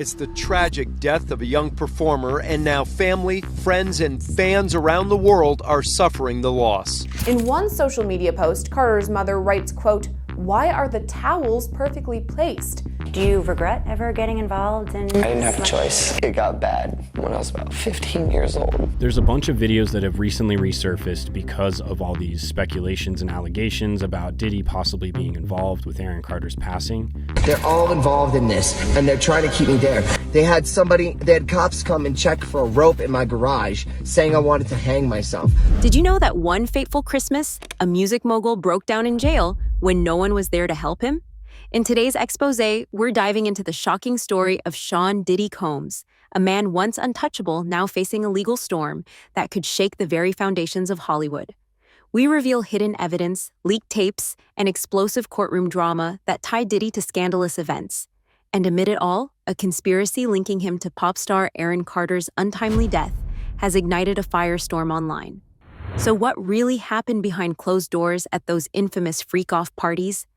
It's the tragic death of a young performer, and now family, friends, and fans around the world are suffering the loss. In one social media post, Carter's mother writes, quote, "Why are the towels perfectly placed?" Do you regret ever getting involved in... I didn't have a choice. It got bad when I was about 15 years old. There's a bunch of videos that have recently resurfaced because of all these speculations and allegations about Diddy possibly being involved with Aaron Carter's passing. They're all involved in this, and they're trying to keep me there. They had cops come and check for a rope in my garage, saying I wanted to hang myself. Did you know that one fateful Christmas, a music mogul broke down in jail when no one was there to help him? In today's expose, we're diving into the shocking story of Sean Diddy Combs, a man once untouchable now facing a legal storm that could shake the very foundations of Hollywood. We reveal hidden evidence, leaked tapes, and explosive courtroom drama that tie Diddy to scandalous events. And amid it all, a conspiracy linking him to pop star Aaron Carter's untimely death has ignited a firestorm online. So what really happened behind closed doors at those infamous freak-off parties?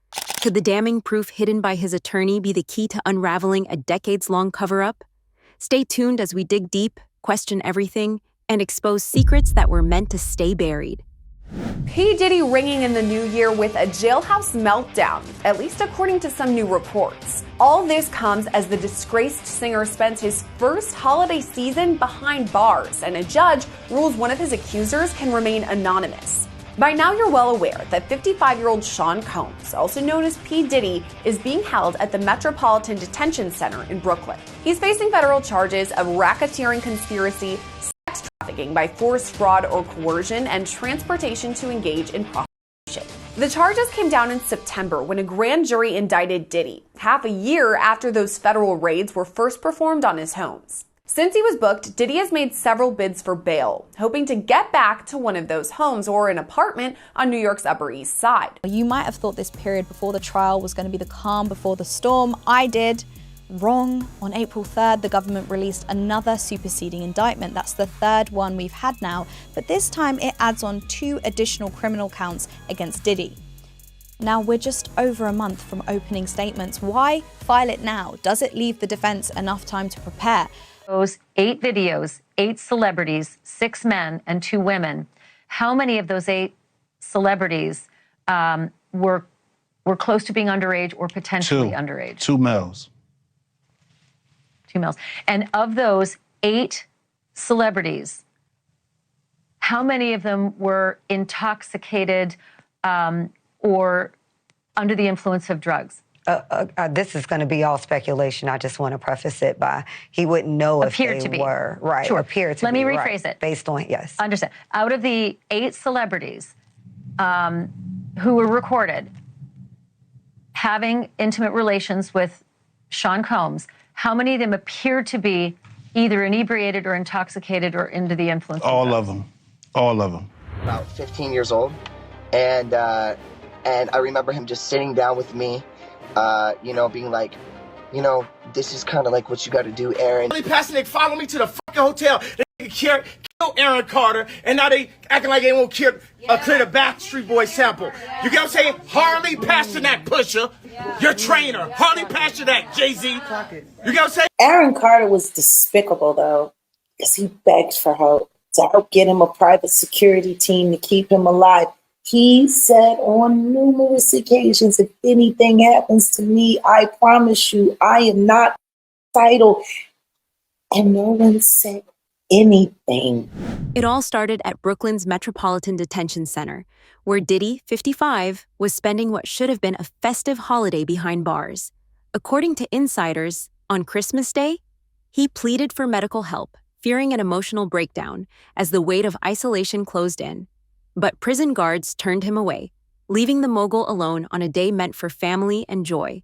Could the damning proof hidden by his attorney be the key to unraveling a decades-long cover-up? Stay tuned as we dig deep, question everything, and expose secrets that were meant to stay buried. P. Diddy ringing in the new year with a jailhouse meltdown, at least according to some new reports. All this comes as the disgraced singer spends his first holiday season behind bars, and a judge rules one of his accusers can remain anonymous. By now you're well aware that 55-year-old Sean Combs, also known as P. Diddy, is being held at the Metropolitan Detention Center in Brooklyn. He's facing federal charges of racketeering conspiracy, sex trafficking by force, fraud, or coercion, and transportation to engage in prostitution. The charges came down in September when a grand jury indicted Diddy, half a year after those federal raids were first performed on his homes. Since he was booked, Diddy has made several bids for bail, hoping to get back to one of those homes or an apartment on New York's Upper East Side. You might have thought this period before the trial was going to be the calm before the storm. I did. Wrong. On April 3rd, the government released another superseding indictment. That's the third one we've had now, but this time it adds on 2 additional criminal counts against Diddy. Now, we're just over a month from opening statements. Why file it now? Does it leave the defense enough time to prepare? Those 8 videos, 8 celebrities, 6 men and 2 women. How many of those 8 celebrities were close to being underage or potentially underage? 2 males. 2 males. And of those 8 celebrities, how many of them were intoxicated or under the influence of drugs? This is going to be all speculation. I just want to preface it by he wouldn't know if they were. Right. Sure. Appear to Let me be, rephrase right, it. Based on, yes. Understand. Out of the 8 celebrities who were recorded having intimate relations with Sean Combs, how many of them appeared to be either inebriated or intoxicated or into the influence of drugs? All of them. All of them. About 15 years old, and I remember him just sitting down with me, being like, this is kind of like what you got to do, Aaron. Harley Pasternak followed me to the fucking hotel. They kill Aaron Carter, and now they acting like they won't clear the Backstreet Boys sample. You get what I'm saying? Harley Pasternak, Pusha, your trainer. Harley Pasternak, Jay-Z. You get what I'm saying? Aaron Carter was despicable, though, because he begged for help to help get him a private security team to keep him alive. He said on numerous occasions, if anything happens to me, I promise you, I am not suicidal. And no one said anything. It all started at Brooklyn's Metropolitan Detention Center, where Diddy, 55, was spending what should have been a festive holiday behind bars. According to insiders, on Christmas Day, he pleaded for medical help, fearing an emotional breakdown as the weight of isolation closed in. But prison guards turned him away, leaving the mogul alone on a day meant for family and joy.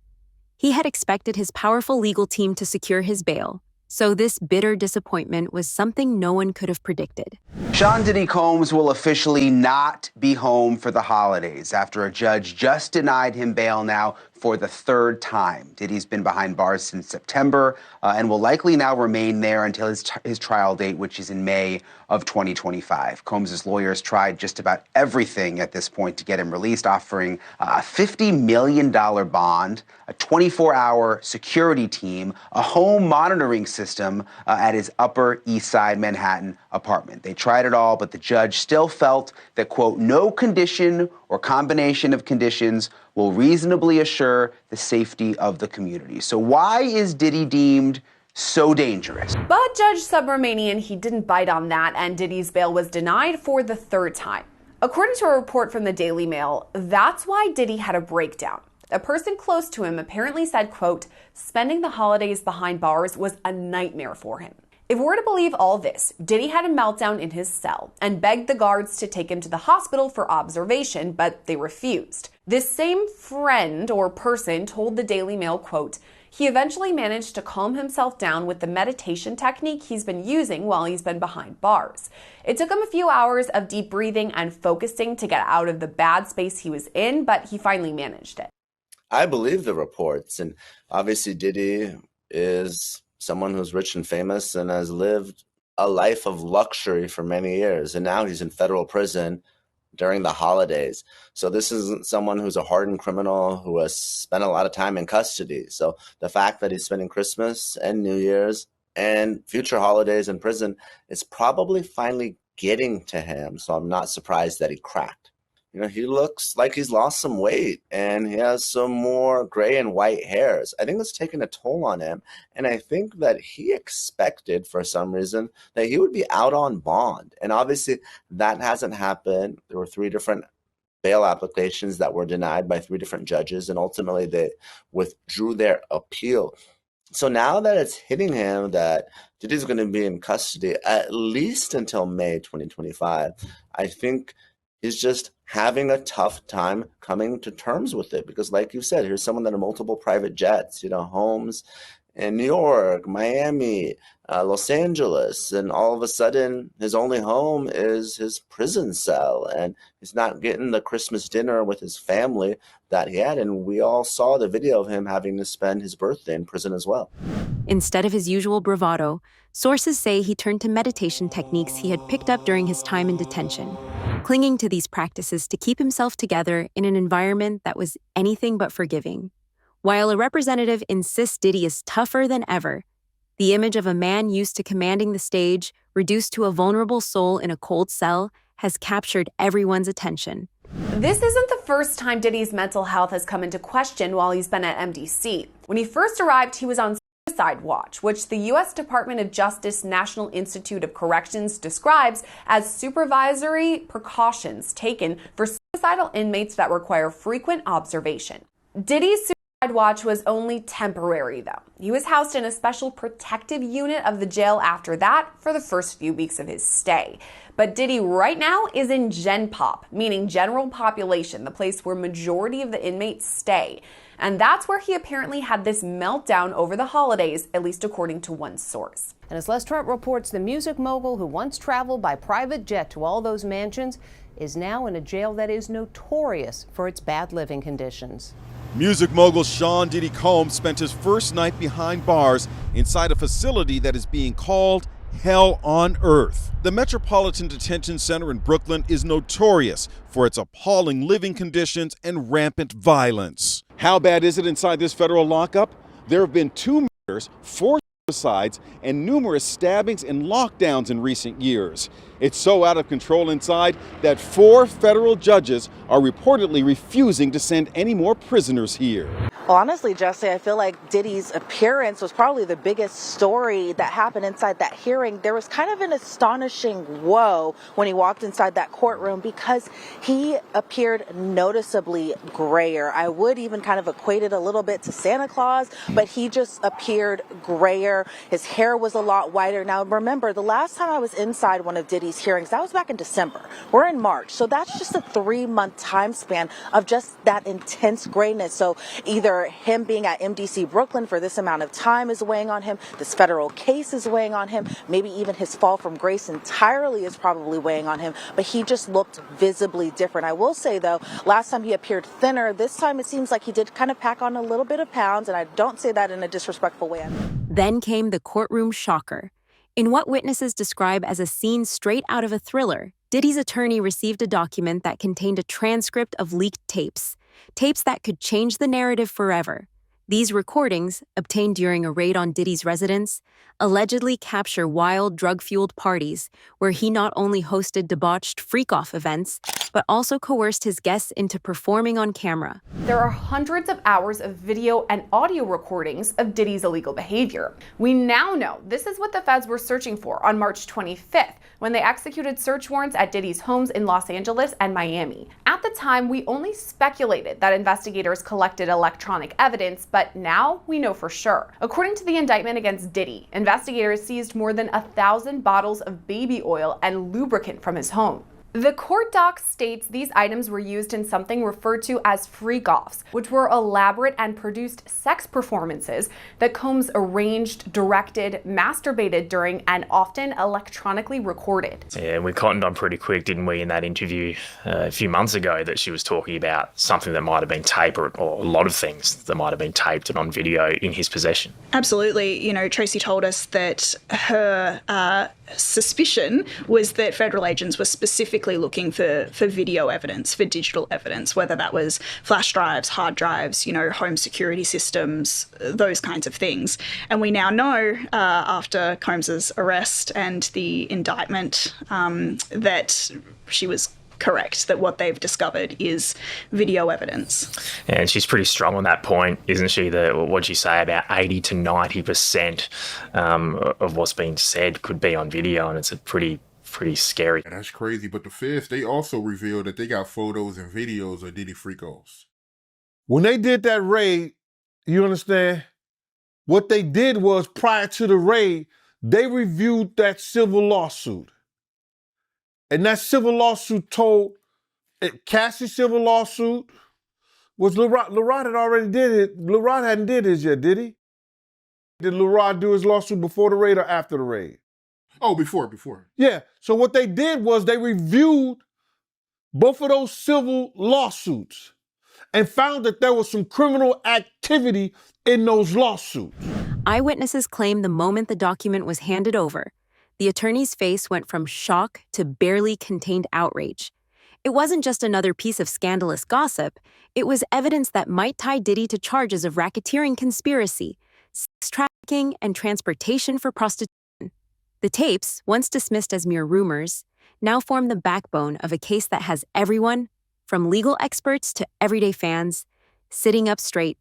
He had expected his powerful legal team to secure his bail, so this bitter disappointment was something no one could have predicted. Sean Diddy Combs will officially not be home for the holidays after a judge just denied him bail now for the third time. Diddy's been behind bars since September and will likely now remain there until his trial date, which is in May of 2025. Combs' lawyers tried just about everything at this point to get him released, offering a $50 million bond, a 24-hour security team, a home monitoring system at his Upper East Side Manhattan apartment. They tried it all, but the judge still felt that, quote, no condition or combination of conditions will reasonably assure the safety of the community. So why is Diddy deemed so dangerous? But Judge Subramanian, he didn't bite on that, and Diddy's bail was denied for the third time. According to a report from the Daily Mail, that's why Diddy had a breakdown. A person close to him apparently said, quote, spending the holidays behind bars was a nightmare for him. If we're to believe all this, Diddy had a meltdown in his cell and begged the guards to take him to the hospital for observation, but they refused. This same friend or person told the Daily Mail, quote, he eventually managed to calm himself down with the meditation technique he's been using while he's been behind bars. It took him a few hours of deep breathing and focusing to get out of the bad space he was in, but he finally managed it. I believe the reports, and obviously Diddy is someone who's rich and famous and has lived a life of luxury for many years, and now he's in federal prison during the holidays. So this isn't someone who's a hardened criminal who has spent a lot of time in custody. So the fact that he's spending Christmas and New Year's and future holidays in prison is probably finally getting to him. So I'm not surprised that he cracked. You know, he looks like he's lost some weight and he has some more gray and white hairs. I think that's taken a toll on him. And I think that he expected, for some reason, that he would be out on bond. And obviously that hasn't happened. There were 3 different bail applications that were denied by 3 different judges, and ultimately they withdrew their appeal. So now that it's hitting him that Diddy's going to be in custody at least until May 2025, I think he's just having a tough time coming to terms with it. Because like you said, here's someone that had multiple private jets, homes in New York, Miami, Los Angeles, and all of a sudden his only home is his prison cell, and he's not getting the Christmas dinner with his family that he had. And we all saw the video of him having to spend his birthday in prison as well. Instead of his usual bravado, sources say he turned to meditation techniques he had picked up during his time in detention, clinging to these practices to keep himself together in an environment that was anything but forgiving. While a representative insists Diddy is tougher than ever, the image of a man used to commanding the stage, reduced to a vulnerable soul in a cold cell, has captured everyone's attention. This isn't the first time Diddy's mental health has come into question while he's been at MDC. When he first arrived, he was on suicide watch, which the U.S. Department of Justice National Institute of Corrections describes as supervisory precautions taken for suicidal inmates that require frequent observation. Diddy's suicide watch was only temporary, though. He was housed in a special protective unit of the jail after that for the first few weeks of his stay. But Diddy right now is in Gen Pop, meaning general population, the place where majority of the inmates stay. And that's where he apparently had this meltdown over the holidays, at least according to one source. And as Les Trent reports, the music mogul who once traveled by private jet to all those mansions is now in a jail that is notorious for its bad living conditions. Music mogul Sean Diddy Combs spent his first night behind bars inside a facility that is being called Hell on Earth. The Metropolitan Detention Center in Brooklyn is notorious for its appalling living conditions and rampant violence. How bad is it inside this federal lockup? There have been 2 murders, 4 suicides, and numerous stabbings and lockdowns in recent years. It's so out of control inside that 4 federal judges are reportedly refusing to send any more prisoners here. Well, honestly, Jesse, I feel like Diddy's appearance was probably the biggest story that happened inside that hearing. There was kind of an astonishing whoa when he walked inside that courtroom because he appeared noticeably grayer. I would even kind of equate it a little bit to Santa Claus, but he just appeared grayer. His hair was a lot whiter. Now, remember, the last time I was inside one of Diddy's hearings, that was back in December. We're in March, so that's just a 3-month time span of just that intense grayness. So either where him being at MDC Brooklyn for this amount of time is weighing on him. This federal case is weighing on him. Maybe even his fall from grace entirely is probably weighing on him. But he just looked visibly different. I will say, though, last time he appeared thinner. This time it seems like he did kind of pack on a little bit of pounds, and I don't say that in a disrespectful way. Then came the courtroom shocker. In what witnesses describe as a scene straight out of a thriller, Diddy's attorney received a document that contained a transcript of leaked tapes that could change the narrative forever. These recordings, obtained during a raid on Diddy's residence, allegedly capture wild, drug-fueled parties where he not only hosted debauched freak-off events, but also coerced his guests into performing on camera. There are hundreds of hours of video and audio recordings of Diddy's illegal behavior. We now know this is what the feds were searching for on March 25th, when they executed search warrants at Diddy's homes in Los Angeles and Miami. At the time, we only speculated that investigators collected electronic evidence, but now we know for sure. According to the indictment against Diddy, investigators seized more than 1,000 bottles of baby oil and lubricant from his home. The court doc states these items were used in something referred to as freak-offs, which were elaborate and produced sex performances that Combs arranged, directed, masturbated during, and often electronically recorded. Yeah, and we cottoned on pretty quick, didn't we, in that interview a few months ago, that she was talking about something that might have been taped, or a lot of things that might have been taped and on video in his possession. Absolutely. You know, Tracy told us that her suspicion was that federal agents were specifically looking for video evidence, for digital evidence, whether that was flash drives, hard drives, you know, home security systems, those kinds of things. And we now know, after Combs's arrest and the indictment, that she was correct, that what they've discovered is video evidence. And she's pretty strong on that point, isn't she? What'd she say? About 80 to 90% of what's being said could be on video, and it's a pretty scary. That's crazy. But the feds, they also revealed that they got photos and videos of Diddy freak-offs. When they did that raid, you understand, what they did was, prior to the raid, they reviewed that civil lawsuit. And that civil lawsuit told, Cassie's civil lawsuit was LaRod had already did it. LaRod hadn't did his yet, did he? Did LaRod do his lawsuit before the raid or after the raid? Oh, before. Yeah, so what they did was they reviewed both of those civil lawsuits and found that there was some criminal activity in those lawsuits. Eyewitnesses claim the moment the document was handed over, the attorney's face went from shock to barely contained outrage. It wasn't just another piece of scandalous gossip, it was evidence that might tie Diddy to charges of racketeering conspiracy, sex trafficking, and transportation for prostitution. The tapes, once dismissed as mere rumors, now form the backbone of a case that has everyone, from legal experts to everyday fans, sitting up straight,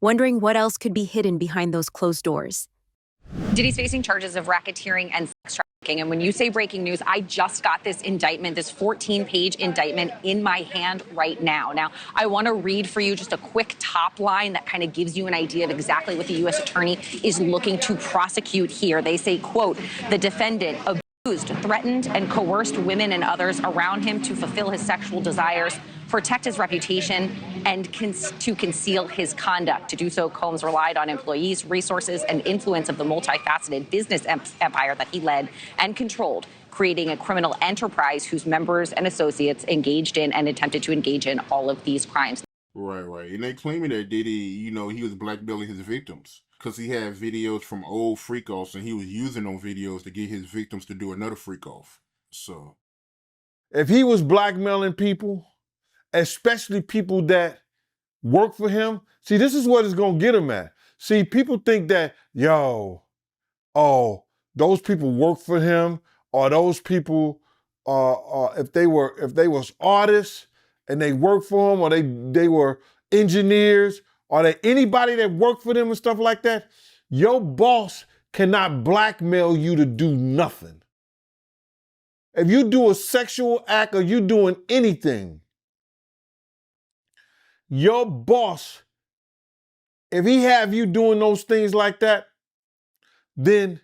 wondering what else could be hidden behind those closed doors. Diddy's facing charges of racketeering and sex trafficking. And when you say breaking news, I just got this indictment, this 14-page indictment in my hand right now. Now, I want to read for you just a quick top line that kind of gives you an idea of exactly what the U.S. attorney is looking to prosecute here. They say, quote, the defendant abused, threatened, and coerced women and others around him to fulfill his sexual desires, protect his reputation, and to conceal his conduct. To do so, Combs relied on employees, resources, and influence of the multifaceted business empire that he led and controlled, creating a criminal enterprise whose members and associates engaged in and attempted to engage in all of these crimes. Right. And they claiming that Diddy, you know, he was blackmailing his victims because he had videos from old freak-offs and he was using those videos to get his victims to do another freak-off. So, if he was blackmailing people, especially people that work for him, see, this is what it's gonna get him at. See, people think that, those people work for him, or those people, if they was artists and they work for him, or they were engineers, or they anybody that worked for them and stuff like that, your boss cannot blackmail you to do nothing. If you do a sexual act or you doing anything, your boss, if he have you doing those things like that, then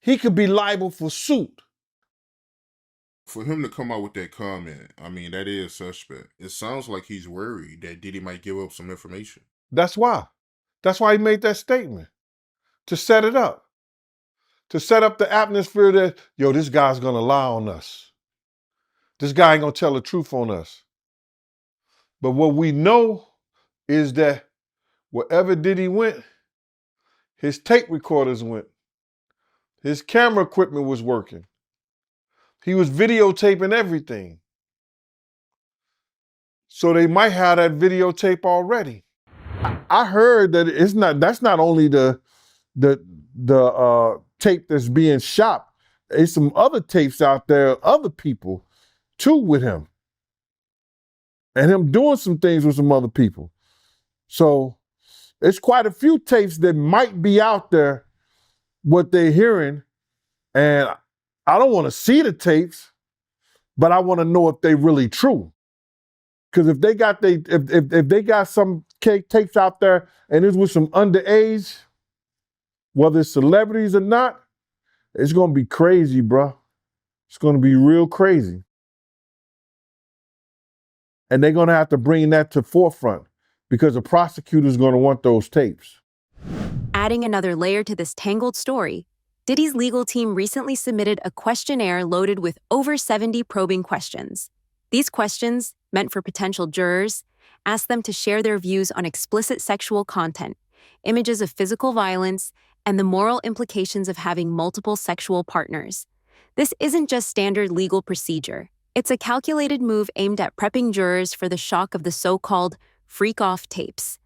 he could be liable for suit. for him to come out with that comment, I mean, that is suspect. It sounds like he's worried that Diddy might give up some information. That's why. That's why he made that statement, to set it up. To set up the atmosphere that, yo, this guy's gonna lie on us. This guy ain't gonna tell the truth on us. But what we know is that wherever Diddy went, his tape recorders went. His camera equipment was working. He was videotaping everything. So they might have that videotape already. I heard that that's not only the tape that's being shot. There's some other tapes out there, other people too with him. And him doing some things with some other people. So it's quite a few tapes that might be out there, what they're hearing. And I don't want to see the tapes, but I want to know if they're really true. Because if they got if they got some tapes out there and it's with some underage, whether it's celebrities or not, it's gonna be crazy, bro. It's gonna be real crazy. And they're gonna have to bring that to forefront because the prosecutor's gonna want those tapes. Adding another layer to this tangled story, Diddy's legal team recently submitted a questionnaire loaded with over 70 probing questions. These questions, meant for potential jurors, ask them to share their views on explicit sexual content, images of physical violence, and the moral implications of having multiple sexual partners. This isn't just standard legal procedure. It's a calculated move aimed at prepping jurors for the shock of the so-called freak-off tapes.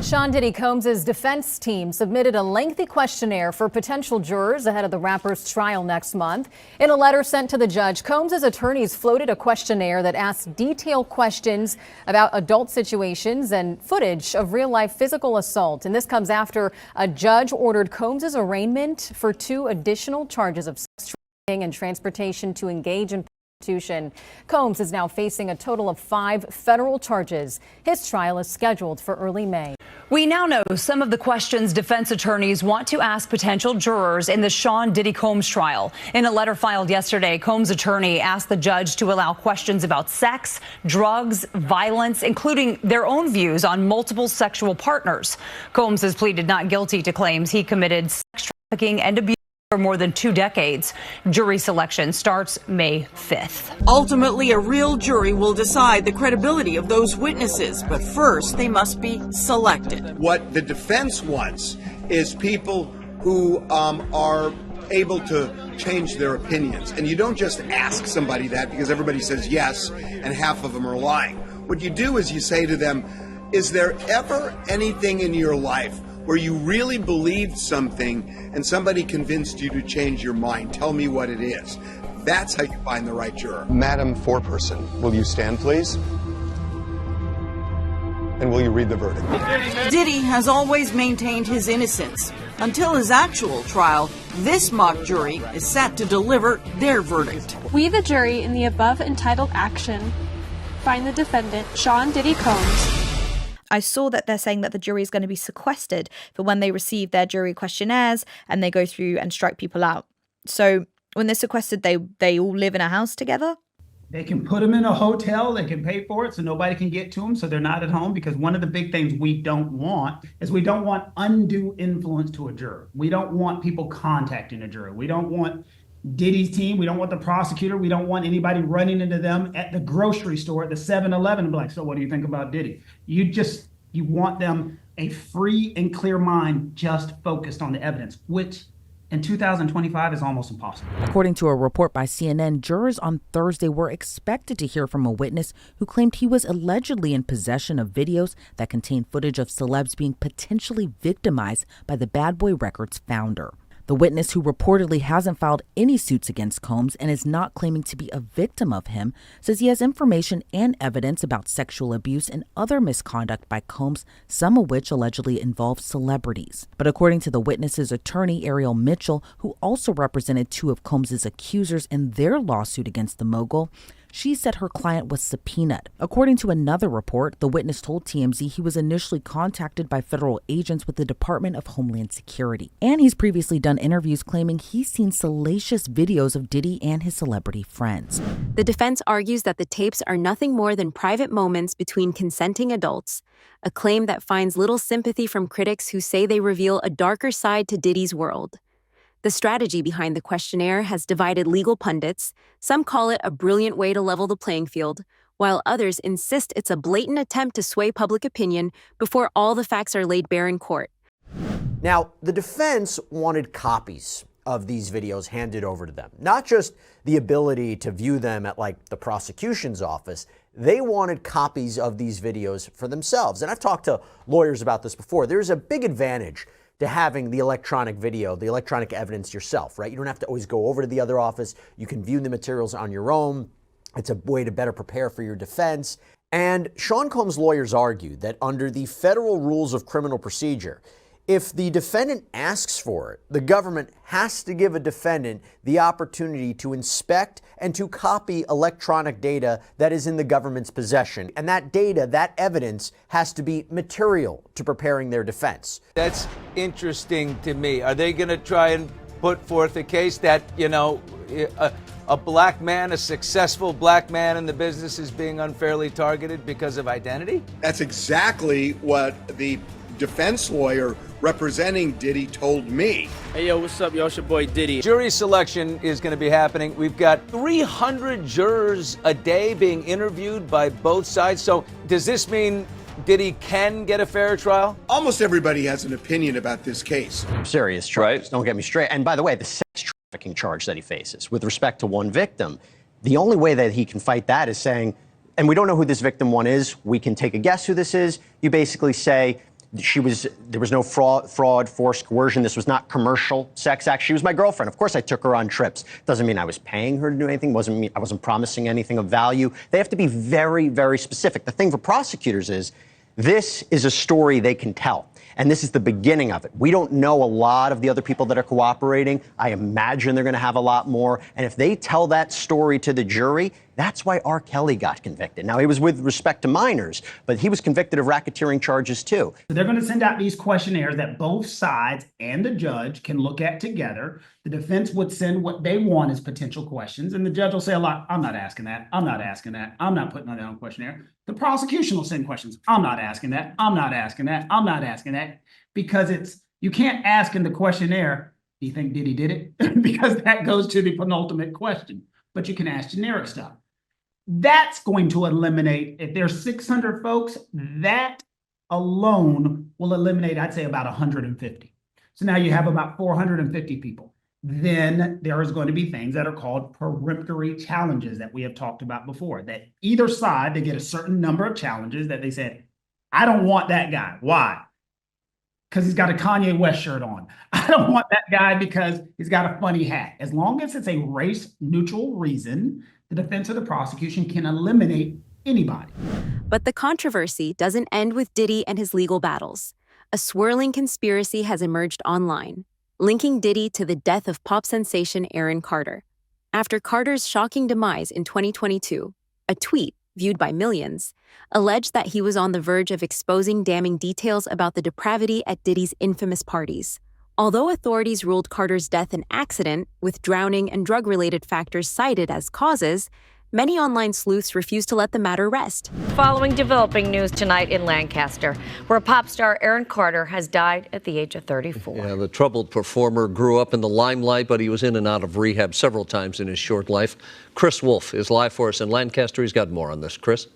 Sean Diddy Combs' defense team submitted a lengthy questionnaire for potential jurors ahead of the rapper's trial next month. In a letter sent to the judge, Combs' attorneys floated a questionnaire that asks detailed questions about adult situations and footage of real-life physical assault. And this comes after a judge ordered Combs' arraignment for 2 additional charges of sex trafficking and transportation to engage in prostitution. Combs is now facing a total of 5 federal charges. His trial is scheduled for early May. We now know some of the questions defense attorneys want to ask potential jurors in the Sean Diddy Combs trial. In a letter filed yesterday, Combs' attorney asked the judge to allow questions about sex, drugs, violence, including their own views on multiple sexual partners. Combs has pleaded not guilty to claims he committed sex trafficking and abuse for more than 2 decades. Jury selection starts May 5th. Ultimately, a real jury will decide the credibility of those witnesses, but first they must be selected. What the defense wants is people who are able to change their opinions. And you don't just ask somebody that because everybody says yes and half of them are lying. What you do is you say to them, is there ever anything in your life where you really believed something and somebody convinced you to change your mind? Tell me what it is. That's how you find the right juror. Madam Foreperson, will you stand, please? And will you read the verdict? Diddy has always maintained his innocence. Until his actual trial, this mock jury is set to deliver their verdict. We, the jury, in the above entitled action, find the defendant, Sean Diddy Combs. I saw that they're saying that the jury is going to be sequestered for when they receive their jury questionnaires and they go through and strike people out. So when they're sequestered, they all live in a house together? They can put them in a hotel, they can pay for it so nobody can get to them, so they're not at home, because one of the big things we don't want is we don't want undue influence to a juror. We don't want people contacting a juror. We don't want Diddy's team, we don't want the prosecutor, we don't want anybody running into them at the grocery store, at the 7-Eleven, and be like, so what do you think about Diddy? You want them a free and clear mind, just focused on the evidence, which in 2025 is almost impossible. According to a report by CNN, jurors on Thursday were expected to hear from a witness who claimed he was allegedly in possession of videos that contained footage of celebs being potentially victimized by the Bad Boy Records founder. The witness, who reportedly hasn't filed any suits against Combs and is not claiming to be a victim of him, says he has information and evidence about sexual abuse and other misconduct by Combs, some of which allegedly involved celebrities. But according to the witness's attorney, Ariel Mitchell, who also represented 2 of Combs' accusers in their lawsuit against the mogul, she said her client was subpoenaed. According to another report, the witness told TMZ he was initially contacted by federal agents with the Department of Homeland Security. And he's previously done interviews claiming he's seen salacious videos of Diddy and his celebrity friends. The defense argues that the tapes are nothing more than private moments between consenting adults, a claim that finds little sympathy from critics who say they reveal a darker side to Diddy's world. The strategy behind the questionnaire has divided legal pundits. Some call it a brilliant way to level the playing field, while others insist it's a blatant attempt to sway public opinion before all the facts are laid bare in court. Now, the defense wanted copies of these videos handed over to them, not just the ability to view them at like the prosecution's office. They wanted copies of these videos for themselves. And I've talked to lawyers about this before. There's a big advantage to having the electronic video, the electronic evidence yourself, right? You don't have to always go over to the other office. You can view the materials on your own. It's a way to better prepare for your defense. And Sean Combs' lawyers argued that under the federal rules of criminal procedure, if the defendant asks for it, the government has to give a defendant the opportunity to inspect and to copy electronic data that is in the government's possession. And that data, that evidence, has to be material to preparing their defense. That's interesting to me. Are they going to try and put forth a case that, you know, a black man, a successful black man in the business is being unfairly targeted because of identity? That's exactly what the defense lawyer representing Diddy told me. Hey, yo, what's up, y'all? It's your boy Diddy. Jury selection is going to be happening. We've got 300 jurors a day being interviewed by both sides. So does this mean Diddy can get a fair trial? Almost everybody has an opinion about this case. Serious charges, don't get me straight. And by the way, the sex trafficking charge that he faces with respect to one victim, the only way that he can fight that is saying, and we don't know who this victim one is, we can take a guess who this is. You basically say, there was no fraud, forced coercion. This was not commercial sex act. She was my girlfriend. Of course, I took her on trips. Doesn't mean I was paying her to do anything. I wasn't promising anything of value. They have to be very, very specific. The thing for prosecutors is this is a story they can tell. And this is the beginning of it. We don't know a lot of the other people that are cooperating. I imagine they're going to have a lot more. And if they tell that story to the jury, that's why R. Kelly got convicted. Now, he was with respect to minors, but he was convicted of racketeering charges, too. They're going to send out these questionnaires that both sides and the judge can look at together. The defense would send what they want as potential questions, and the judge will say a lot, I'm not asking that, I'm not asking that, I'm not putting that on questionnaire. The prosecution will send questions, I'm not asking that, I'm not asking that, I'm not asking that, because you can't ask in the questionnaire, do you think Diddy did it? Because that goes to the penultimate question, but you can ask generic stuff. That's going to eliminate, if there's 600 folks, that alone will eliminate, I'd say, about 150. So now you have about 450 people. Then there is going to be things that are called peremptory challenges that we have talked about before, that either side, they get a certain number of challenges that they said, I don't want that guy. Why? Because he's got a Kanye West shirt on. I don't want that guy because he's got a funny hat. As long as it's a race-neutral reason, the defense or the prosecution can eliminate anybody. But the controversy doesn't end with Diddy and his legal battles. A swirling conspiracy has emerged online, linking Diddy to the death of pop sensation Aaron Carter. After Carter's shocking demise in 2022, a tweet, viewed by millions, alleged that he was on the verge of exposing damning details about the depravity at Diddy's infamous parties. Although authorities ruled Carter's death an accident, with drowning and drug-related factors cited as causes, many online sleuths refused to let the matter rest. Following developing news tonight in Lancaster, where pop star Aaron Carter has died at the age of 34. Yeah, the troubled performer grew up in the limelight, but he was in and out of rehab several times in his short life. Chris Wolf is live for us in Lancaster. He's got more on this. Chris?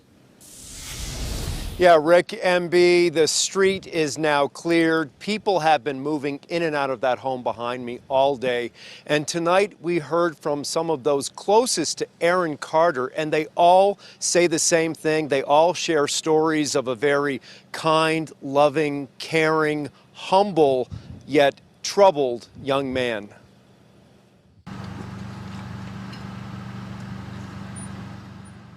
Yeah, Rick, MB, the street is now cleared. People have been moving in and out of that home behind me all day. And tonight we heard from some of those closest to Aaron Carter, and they all say the same thing. They all share stories of a very kind, loving, caring, humble, yet troubled young man.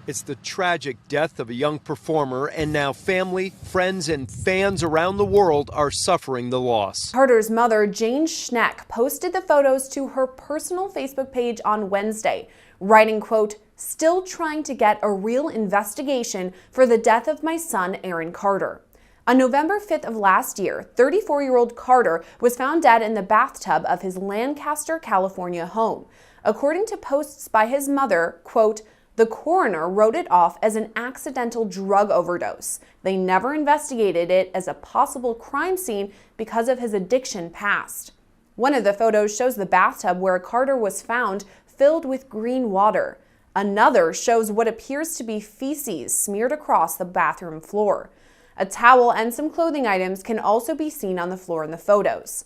It's the tragic death of a young performer, and now family, friends, and fans around the world are suffering the loss. Carter's mother, Jane Schneck, posted the photos to her personal Facebook page on Wednesday, writing, quote, still trying to get a real investigation for the death of my son, Aaron Carter. On November 5th of last year, 34-year-old Carter was found dead in the bathtub of his Lancaster, California home. According to posts by his mother, quote, "The coroner wrote it off as an accidental drug overdose. They never investigated it as a possible crime scene because of his addiction past." One of the photos shows the bathtub where Carter was found filled with green water. Another shows what appears to be feces smeared across the bathroom floor. A towel and some clothing items can also be seen on the floor in the photos.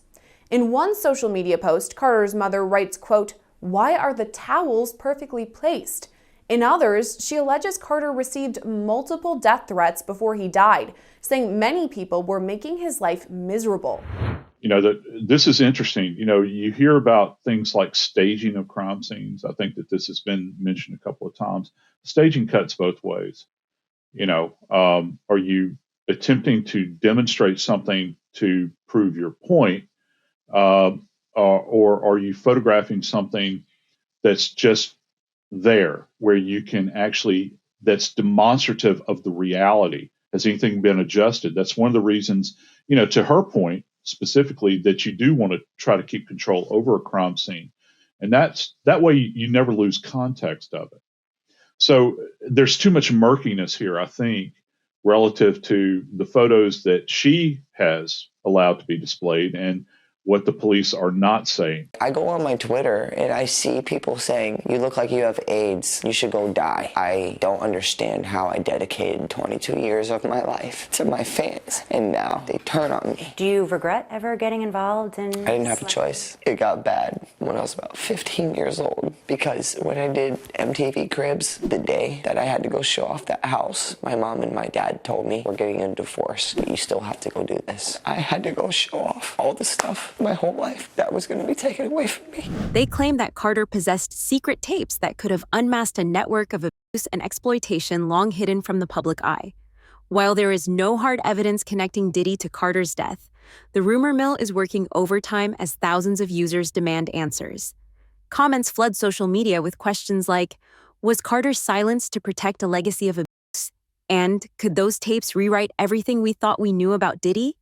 In one social media post, Carter's mother writes, quote, "Why are the towels perfectly placed?" In others, she alleges Carter received multiple death threats before he died, saying many people were making his life miserable. You know, this is interesting. You know, you hear about things like staging of crime scenes. I think that this has been mentioned a couple of times. Staging cuts both ways. You know, are you attempting to demonstrate something to prove your point, or are you photographing something that's just there where you can actually, that's demonstrative of the reality? Has anything been adjusted? That's one of the reasons, you know, to her point specifically, that you do want to try to keep control over a crime scene. And that way you never lose context of it. So there's too much murkiness here, I think, relative to the photos that she has allowed to be displayed and what the police are not saying. I go on my Twitter and I see people saying, "You look like you have AIDS, you should go die." I don't understand how I dedicated 22 years of my life to my fans, and now they turn on me. Do you regret ever getting involved in... I didn't have a choice. It got bad when I was about 15 years old, because when I did MTV Cribs, the day that I had to go show off that house, my mom and my dad told me, "We're getting a divorce, but you still have to go do this." I had to go show off all the stuff my whole life that was going to be taken away from me. They claim that Carter possessed secret tapes that could have unmasked a network of abuse and exploitation long hidden from the public eye. While there is no hard evidence connecting Diddy to Carter's death, the rumor mill is working overtime as thousands of users demand answers. Comments flood social media with questions like, was Carter silenced to protect a legacy of abuse? And could those tapes rewrite everything we thought we knew about Diddy?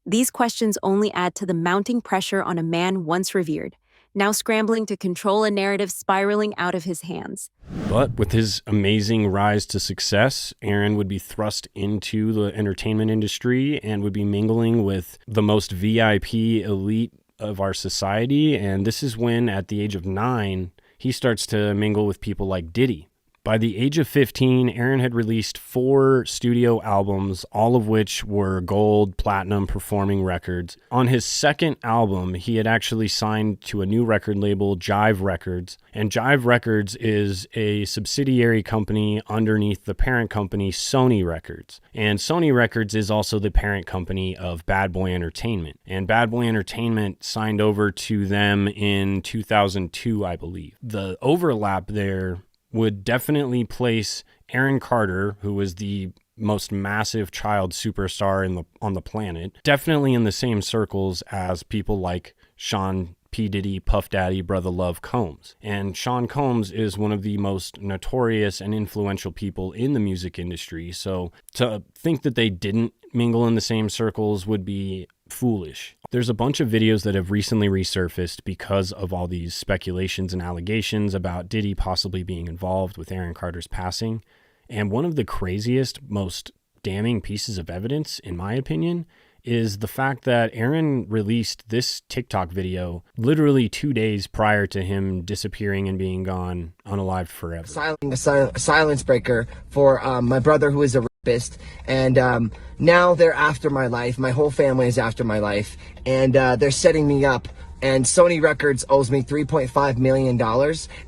These questions only add to the mounting pressure on a man once revered, now scrambling to control a narrative spiraling out of his hands. But with his amazing rise to success, Aaron would be thrust into the entertainment industry and would be mingling with the most VIP elite of our society. And this is when, at the age of 9, he starts to mingle with people like Diddy. By the age of 15, Aaron had released 4 studio albums, all of which were gold, platinum performing records. On his second album, he had actually signed to a new record label, Jive Records. And Jive Records is a subsidiary company underneath the parent company, Sony Records. And Sony Records is also the parent company of Bad Boy Entertainment. And Bad Boy Entertainment signed over to them in 2002, I believe. The overlap there would definitely place Aaron Carter, who was the most massive child superstar on the planet, definitely in the same circles as people like Sean P. Diddy, Puff Daddy, Brother Love Combs. And Sean Combs is one of the most notorious and influential people in the music industry. So to think that they didn't mingle in the same circles would be foolish. There's a bunch of videos that have recently resurfaced because of all these speculations and allegations about Diddy possibly being involved with Aaron Carter's passing. And one of the craziest, most damning pieces of evidence, in my opinion, is the fact that Aaron released this TikTok video literally 2 days prior to him disappearing and being gone unalived forever. A silence breaker for my brother, who is a rapist, and now they're after my life. My whole family is after my life, and they're setting me up. And Sony Records owes me $3.5 million,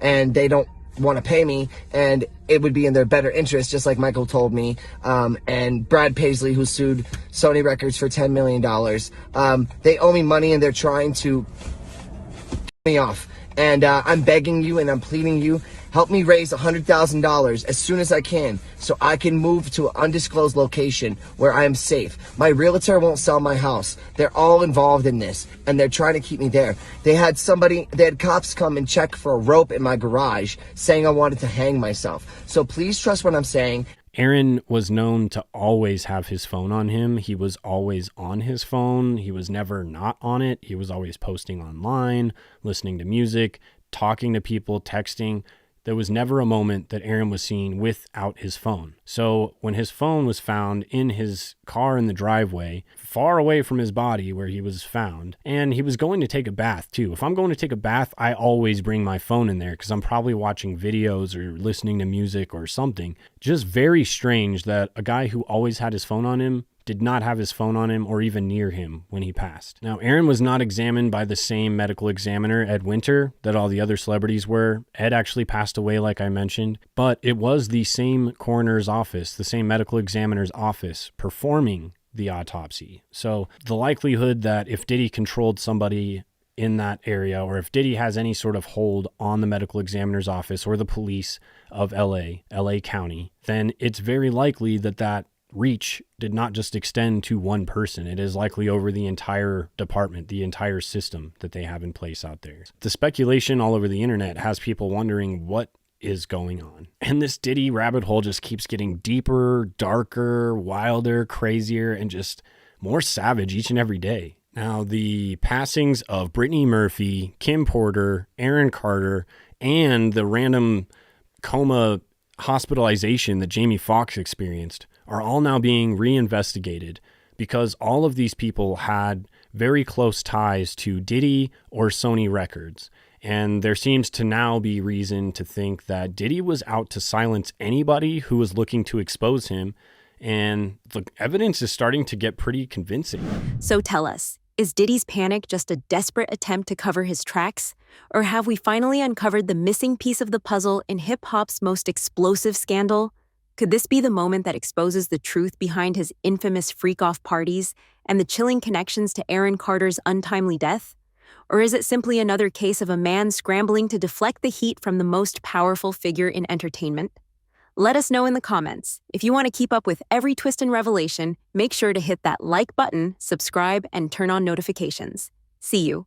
and they don't want to pay me, and it would be in their better interest, just like Michael told me, and Brad Paisley, who sued Sony Records for $10 million. They owe me money, and they're trying to me off. And I'm begging you and I'm pleading you, help me raise $100,000 as soon as I can so I can move to an undisclosed location where I am safe. My realtor won't sell my house. They're all involved in this and they're trying to keep me there. They had cops come and check for a rope in my garage saying I wanted to hang myself. So please trust what I'm saying. Aaron was known to always have his phone on him. He was always on his phone. He was never not on it. He was always posting online, listening to music, talking to people, texting. There was never a moment that Aaron was seen without his phone. So when his phone was found in his car in the driveway, far away from his body where he was found, and he was going to take a bath too. If I'm going to take a bath, I always bring my phone in there because I'm probably watching videos or listening to music or something. Just very strange that a guy who always had his phone on him did not have his phone on him or even near him when he passed. Now, Aaron was not examined by the same medical examiner, Ed Winter, that all the other celebrities were. Ed actually passed away, like I mentioned, but it was the same coroner's office, the same medical examiner's office performing the autopsy. So the likelihood that if Diddy controlled somebody in that area, or if Diddy has any sort of hold on the medical examiner's office or the police of LA County, then it's very likely that reach did not just extend to one person. It is likely over the entire department, the entire system that they have in place out there. The speculation all over the internet has people wondering what is going on. And this Diddy rabbit hole just keeps getting deeper, darker, wilder, crazier, and just more savage each and every day. Now, the passings of Brittany Murphy, Kim Porter, Aaron Carter, and the random coma hospitalization that Jamie Foxx experienced are all now being reinvestigated because all of these people had very close ties to Diddy or Sony Records. And there seems to now be reason to think that Diddy was out to silence anybody who was looking to expose him. And the evidence is starting to get pretty convincing. So tell us, is Diddy's panic just a desperate attempt to cover his tracks? Or have we finally uncovered the missing piece of the puzzle in hip-hop's most explosive scandal? Could this be the moment that exposes the truth behind his infamous freak-off parties and the chilling connections to Aaron Carter's untimely death? Or is it simply another case of a man scrambling to deflect the heat from the most powerful figure in entertainment? Let us know in the comments. If you want to keep up with every twist and revelation, make sure to hit that like button, subscribe, and turn on notifications. See you.